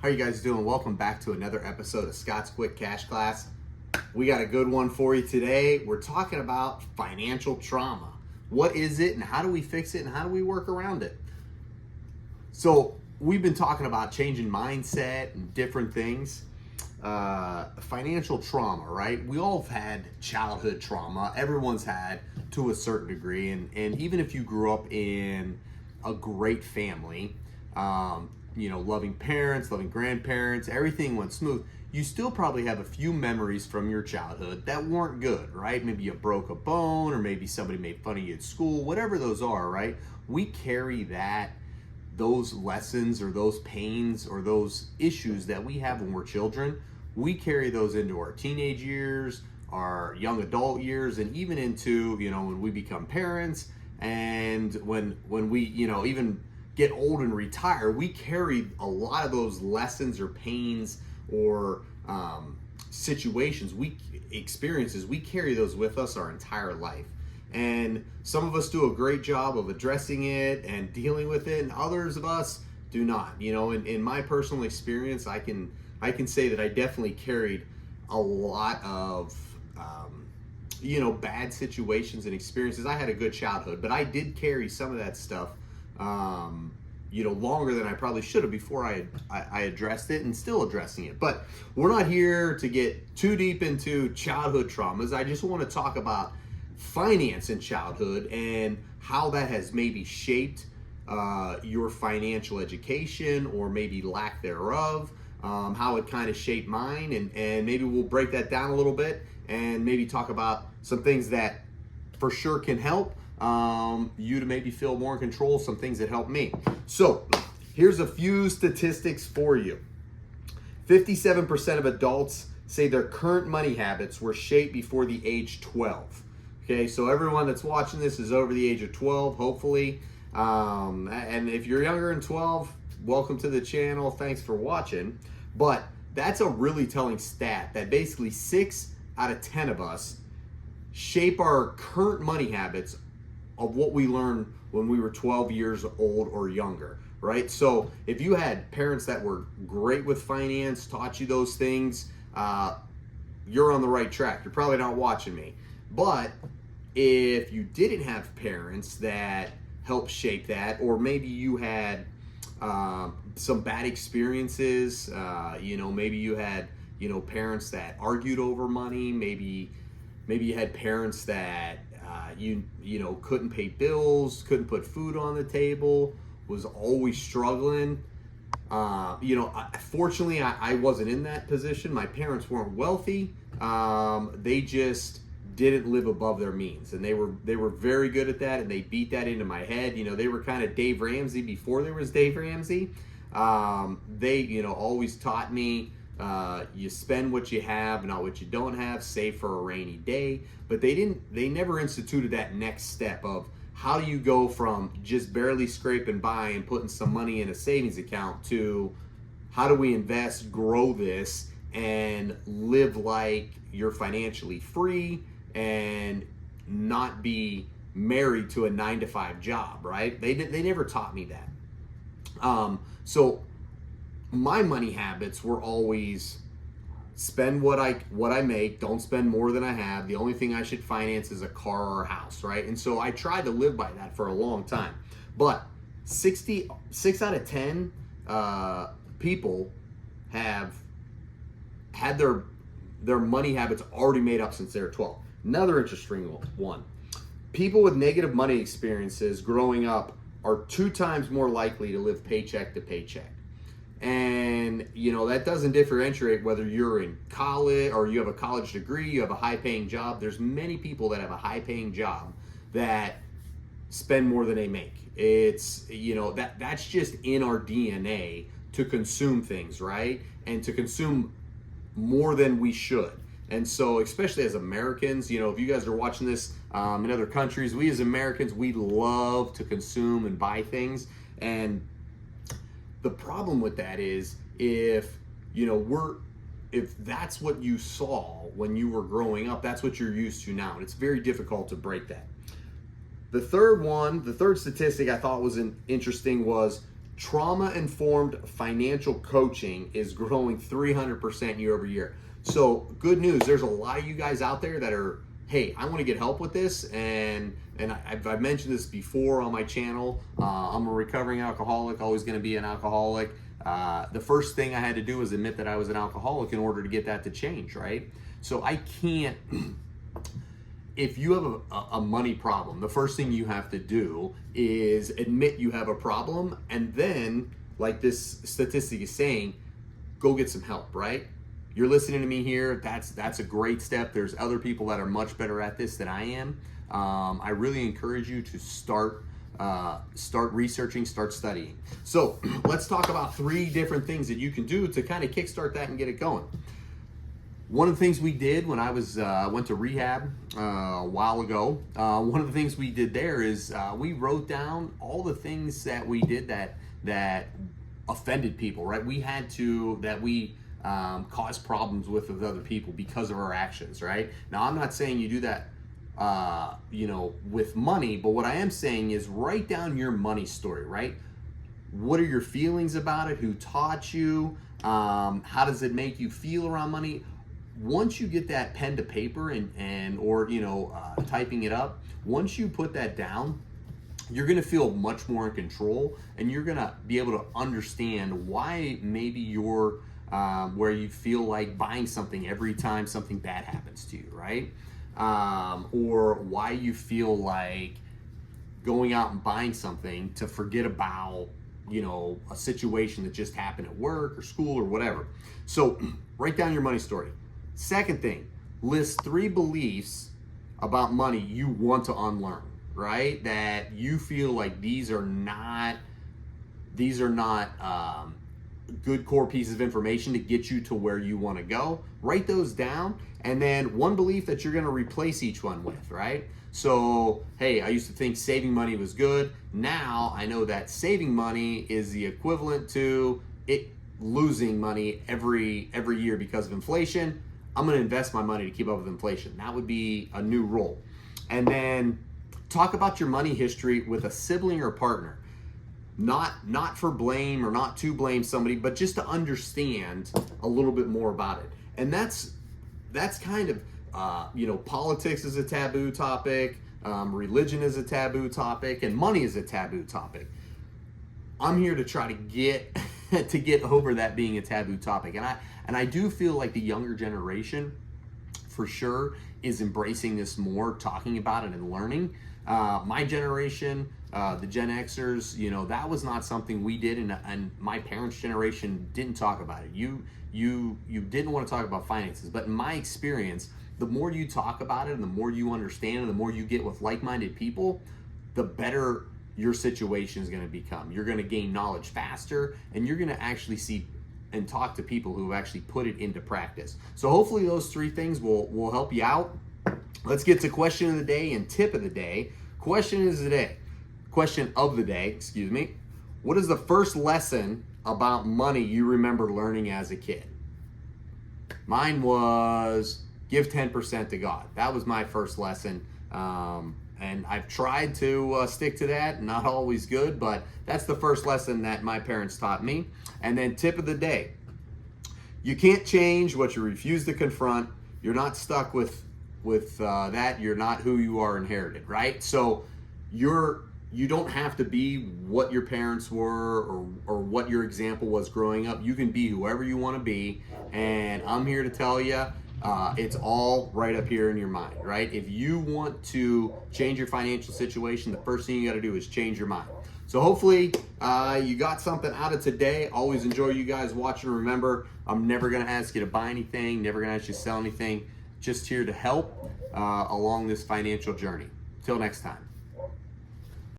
How you guys doing? Welcome back to another episode of Scott's Quick Cash Class. We got a good one for you today. We're talking about financial trauma. What is it and how do we fix it and how do we work around it? So we've been talking about changing mindset and different things. Financial trauma, right? We all have had childhood trauma. Everyone's had to a certain degree. And even if you grew up in a great family, loving parents, loving grandparents, everything went smooth, you still probably have a few memories from your childhood that weren't good, right? Maybe you broke a bone or maybe somebody made fun of you at school, whatever those are, right? We carry those lessons or those pains or those issues that we have when we're children. We carry those into our teenage years, our young adult years, and even into, when we become parents and when we, even get old and retire, we carry a lot of those lessons or pains or situations, experiences, we carry those with us our entire life. And some of us do a great job of addressing it and dealing with it, and others of us do not. In my personal experience, I can say that I definitely carried a lot of bad situations and experiences. I had a good childhood, but I did carry some of that stuff longer than I probably should have before I addressed it, and still addressing it. But we're not here to get too deep into childhood traumas. I just want to talk about finance in childhood and how that has maybe shaped your financial education or maybe lack thereof, how it kind of shaped mine, and maybe we'll break that down a little bit and maybe talk about some things that for sure can help you to maybe feel more in control, some things that help me. So here's a few statistics for you. 57% of adults say their current money habits were shaped before the age 12. Okay, so everyone that's watching this is over the age of 12, hopefully. And if you're younger than 12, welcome to the channel. Thanks for watching. But that's a really telling stat that basically 6 out of 10 of us shape our current money habits of what we learned when we were 12 years old or younger, right? So if you had parents that were great with finance, taught you those things, you're on the right track. You're probably not watching me. But if you didn't have parents that helped shape that, or maybe you had some bad experiences, maybe you had, parents that argued over money, maybe you had parents that couldn't pay bills, couldn't put food on the table, was always struggling. Fortunately, I wasn't in that position. My parents weren't wealthy. They just didn't live above their means, and they were very good at that, and they beat that into my head. They were kind of Dave Ramsey before there was Dave Ramsey. They always taught me, you spend what you have, not what you don't have, save for a rainy day. But they never instituted that next step of how do you go from just barely scraping by and putting some money in a savings account to how do we invest, grow this, and live like you're financially free and not be married to a 9-to-5 job, right? They never taught me that. So my money habits were always spend what I make, don't spend more than I have. The only thing I should finance is a car or a house, right? And so I tried to live by that for a long time. But 6 out of 10 people have had their money habits already made up since they were 12. Another interesting one. People with negative money experiences growing up are 2 times more likely to live paycheck to paycheck. And, that doesn't differentiate whether you're in college or you have a college degree, you have a high-paying job. There's many people that have a high-paying job that spend more than they make. It's, that's just in our DNA to consume things, right? And to consume more than we should. And so, especially as Americans, if you guys are watching this in other countries, we as Americans, we love to consume and buy things. And the problem with that is if that's what you saw when you were growing up, that's what you're used to now. And it's very difficult to break that. The third statistic I thought was interesting was trauma-informed financial coaching is growing 300% year over year. So good news, there's a lot of you guys out there that are, hey, I want to get help with this, and I've mentioned this before on my channel. I'm a recovering alcoholic, always going to be an alcoholic. The first thing I had to do was admit that I was an alcoholic in order to get that to change, right? So I can't, if you have a money problem, the first thing you have to do is admit you have a problem, and then, like this statistic is saying, go get some help, right? You're listening to me here, that's a great step. There's other people that are much better at this than I am. I really encourage you to start researching, start studying. So let's talk about 3 different things that you can do to kind of kickstart that and get it going. One of the things we did when I went to rehab a while ago, one of the things we did there is we wrote down all the things that we did that offended people, right? We had to, that we cause problems with other people because of our actions, right? Now, I'm not saying you do that, with money, but what I am saying is write down your money story, right? What are your feelings about it? Who taught you? How does it make you feel around money? Once you get that pen to paper or typing it up, once you put that down, you're going to feel much more in control, and you're going to be able to understand why maybe you're where you feel like buying something every time something bad happens to you, right? Or why you feel like going out and buying something to forget about, a situation that just happened at work or school or whatever. So write down your money story. Second thing, list 3 beliefs about money you want to unlearn, right? That you feel like these are not good core pieces of information to get you to where you want to go. Write those down, and then 1 belief that you're going to replace each one with, right? So, hey, I used to think saving money was good. Now I know that saving money is the equivalent to it losing money every year because of inflation. I'm going to invest my money to keep up with inflation. That would be a new rule. And then talk about your money history with a sibling or partner. Not for blame or not to blame somebody, but just to understand a little bit more about it. And that's kind of, politics is a taboo topic, religion is a taboo topic, and money is a taboo topic. I'm here to try to get to get over that being a taboo topic. And I do feel like the younger generation, for sure, is embracing this more, talking about it and learning. My generation, the Gen Xers, that was not something we did, and my parents' generation didn't talk about it. You didn't want to talk about finances, but in my experience, the more you talk about it and the more you understand and the more you get with like-minded people, the better your situation is going to become. You're going to gain knowledge faster, and you're going to actually see and talk to people who have actually put it into practice. So hopefully those 3 things will help you out. Let's get to question of the day and tip of the day. Question of the day, excuse me. What is the first lesson about money you remember learning as a kid? Mine was give 10% to God. That was my first lesson. And I've tried to stick to that. Not always good, but that's the first lesson that my parents taught me. And then tip of the day. You can't change what you refuse to confront. You're not stuck with that. You're not who you are inherited, right? So you don't have to be what your parents were or what your example was growing up. You can be whoever you want to be. And I'm here to tell you, it's all right up here in your mind, right? If you want to change your financial situation, the first thing you got to do is change your mind. So hopefully you got something out of today. Always enjoy you guys watching. Remember, I'm never going to ask you to buy anything, never going to ask you to sell anything. Just here to help along this financial journey. Till next time.